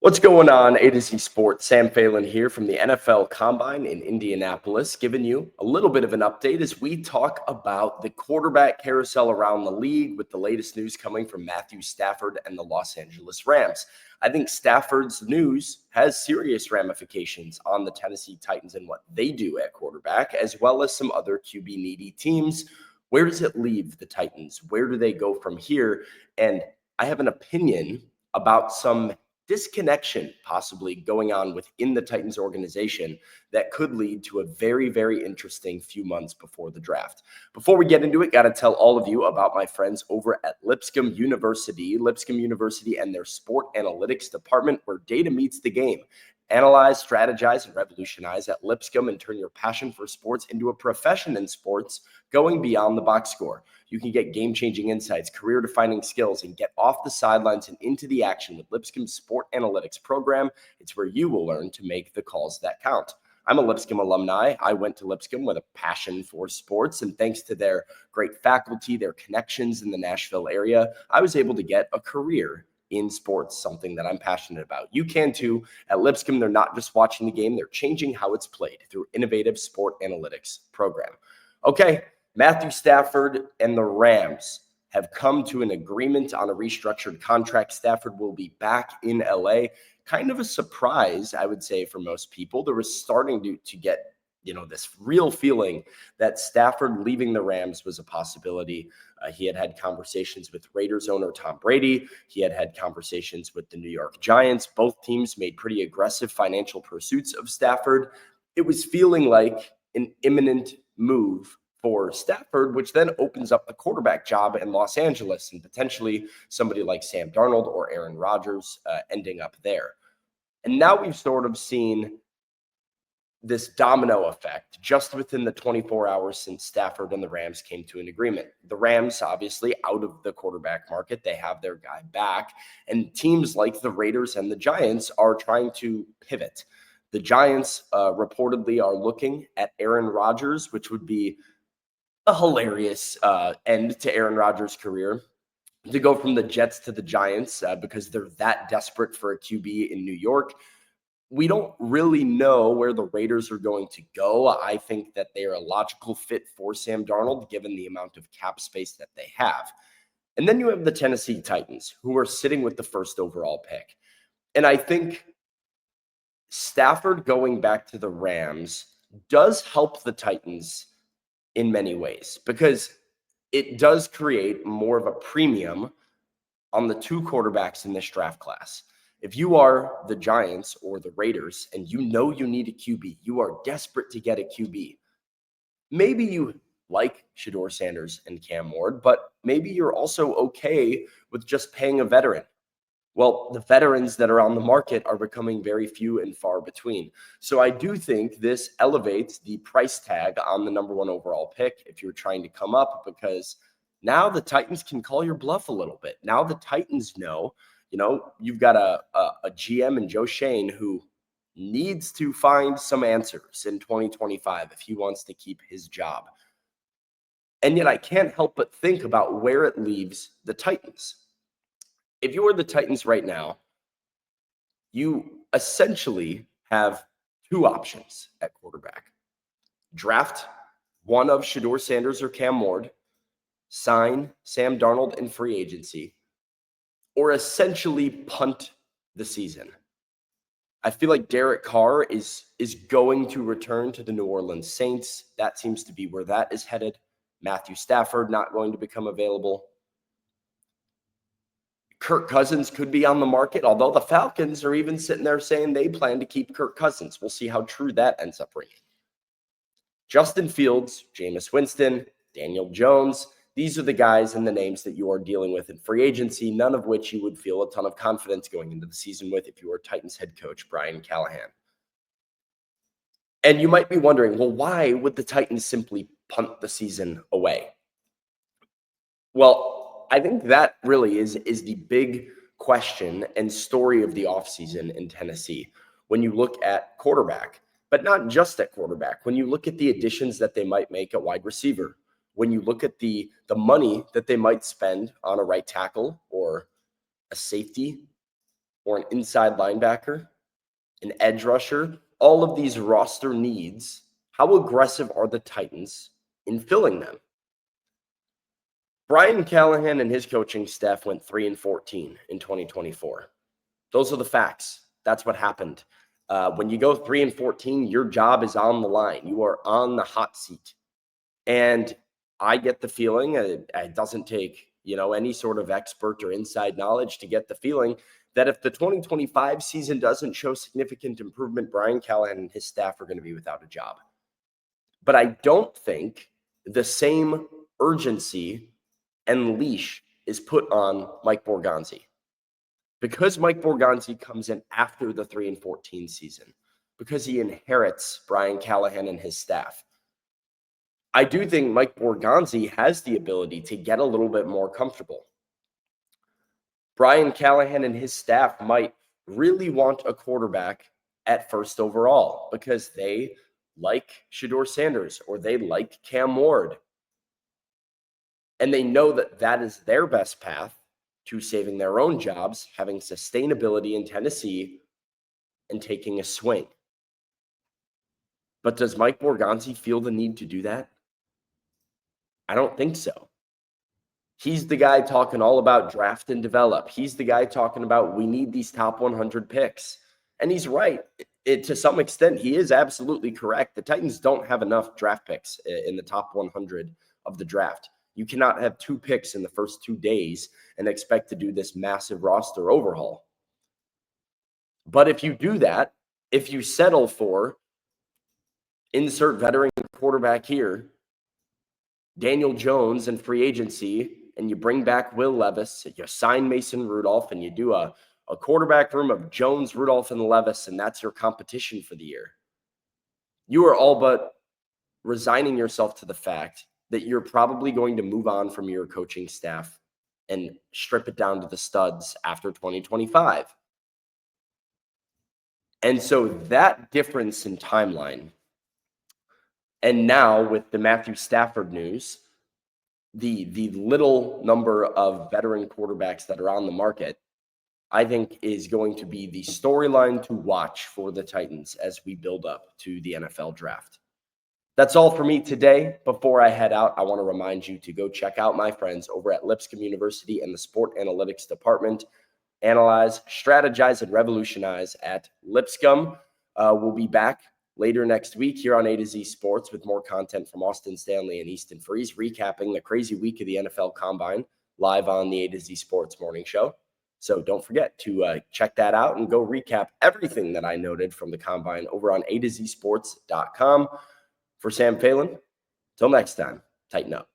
What's going on, A to Z Sports? Sam Phelan here from the NFL Combine in Indianapolis, giving you a little bit of an update as we talk about the quarterback carousel around the league with the latest news coming from Matthew Stafford and the Los Angeles Rams. I think Stafford's news has serious ramifications on the Tennessee Titans and what they do at quarterback, as well as some other QB-needy teams. Where does it leave the Titans? Where do they go from here? And I have an opinion about some disconnection possibly going on within the Titans organization that could lead to a very, very interesting few months before the draft. Before we get into it, got to tell all of you about my friends over at Lipscomb University and their sport analytics department where data meets the game. Analyze, strategize, and revolutionize at Lipscomb and turn your passion for sports into a profession in sports, going beyond the box score. You can get game-changing insights, career-defining skills, and get off the sidelines and into the action with Lipscomb's Sport Analytics program. It's where you will learn to make the calls that count. I'm a Lipscomb alumni. I went to Lipscomb with a passion for sports, and thanks to their great faculty, their connections in the Nashville area, I was able to get a career in sports, something that I'm passionate about. You can too. At Lipscomb, they're not just watching the game, they're changing how it's played through innovative sport analytics program. Okay, Matthew Stafford and the Rams have come to an agreement on a restructured contract. Stafford will be back in LA. Kind of a surprise, I would say, for most people. There was starting to get this real feeling that Stafford leaving the Rams was a possibility. He had had conversations with Raiders owner Tom Brady. He had had conversations with the New York Giants. Both teams made pretty aggressive financial pursuits of Stafford. It was feeling like an imminent move for Stafford, which then opens up the quarterback job in Los Angeles and potentially somebody like Sam Darnold or Aaron Rodgers ending up there. And now we've sort of seen this domino effect just within the 24 hours since Stafford and the Rams came to an agreement. The Rams, obviously, out of the quarterback market, they have their guy back. And teams like the Raiders and the Giants are trying to pivot. The Giants reportedly are looking at Aaron Rodgers, which would be a hilarious end to Aaron Rodgers' career, to go from the Jets to the Giants because they're that desperate for a QB in New York. We don't really know where the Raiders are going to go. I think that they are a logical fit for Sam Darnold, given the amount of cap space that they have. And then you have the Tennessee Titans, who are sitting with the first overall pick. And I think Stafford going back to the Rams does help the Titans in many ways because it does create more of a premium on the two quarterbacks in this draft class. If you are the Giants or the Raiders and you know you need a QB, you are desperate to get a QB. Maybe you like Shedeur Sanders and Cam Ward, but maybe you're also okay with just paying a veteran. Well, the veterans that are on the market are becoming very few and far between. So I do think this elevates the price tag on the number one overall pick if you're trying to come up, because now the Titans can call your bluff a little bit. Now the Titans know, you've got a GM in Joe Shane who needs to find some answers in 2025 if he wants to keep his job. And yet I can't help but think about where it leaves the Titans. If you are the Titans right now, you essentially have two options at quarterback. Draft one of Shedeur Sanders or Cam Ward, sign Sam Darnold in free agency, or essentially punt the season. I feel like Derek Carr is going to return to the New Orleans Saints. That seems to be where that is headed. Matthew Stafford not going to become available. Kirk Cousins could be on the market, although the Falcons are even sitting there saying they plan to keep Kirk Cousins. We'll see how true that ends up ringing. Justin Fields, Jameis Winston, Daniel Jones, these are the guys and the names that you are dealing with in free agency, none of which you would feel a ton of confidence going into the season with if you were Titans head coach Brian Callahan. And you might be wondering, well, why would the Titans simply punt the season away? Well, I think that really is the big question and story of the offseason in Tennessee when you look at quarterback, but not just at quarterback. When you look at the additions that they might make at wide receiver, when you look at the money that they might spend on a right tackle or a safety, or an inside linebacker, an edge rusher, all of these roster needs, how aggressive are the Titans in filling them? Brian Callahan and his coaching staff went 3-14 in 2024. Those are the facts. That's what happened. When you go 3-14, your job is on the line. You are on the hot seat. And I get the feeling, it doesn't take, any sort of expert or inside knowledge to get the feeling that if the 2025 season doesn't show significant improvement, Brian Callahan and his staff are going to be without a job. But I don't think the same urgency and leash is put on Mike Borgonzi. Because Mike Borgonzi comes in after the 3-14 season, because he inherits Brian Callahan and his staff, I do think Mike Borgonzi has the ability to get a little bit more comfortable. Brian Callahan and his staff might really want a quarterback at first overall because they like Shedeur Sanders or they like Cam Ward. And they know that that is their best path to saving their own jobs, having sustainability in Tennessee, and taking a swing. But does Mike Borgonzi feel the need to do that? I don't think so. He's the guy talking all about draft and develop. He's the guy talking about we need these top 100 picks. And he's right. To some extent, he is absolutely correct. The Titans don't have enough draft picks in the top 100 of the draft. You cannot have 2 picks in the first 2 days and expect to do this massive roster overhaul. But if you do that, if you settle for insert veteran quarterback here, Daniel Jones and free agency, and you bring back Will Levis, you sign Mason Rudolph, and you do a quarterback room of Jones, Rudolph, and Levis, and that's your competition for the year, you are all but resigning yourself to the fact that you're probably going to move on from your coaching staff and strip it down to the studs after 2025. And so that difference in timeline, and now with the Matthew Stafford news, the little number of veteran quarterbacks that are on the market, I think is going to be the storyline to watch for the Titans as we build up to the NFL draft. That's all for me today. Before I head out, I want to remind you to go check out my friends over at Lipscomb University and the Sport Analytics Department. Analyze, strategize, and revolutionize at Lipscomb. We'll be back later next week here on A to Z Sports with more content from Austin Stanley and Easton Freeze, recapping the crazy week of the NFL Combine live on the A to Z Sports morning show. So don't forget to check that out and go recap everything that I noted from the Combine over on A to Z Sports.com. For Sam Phelan, till next time, tighten up.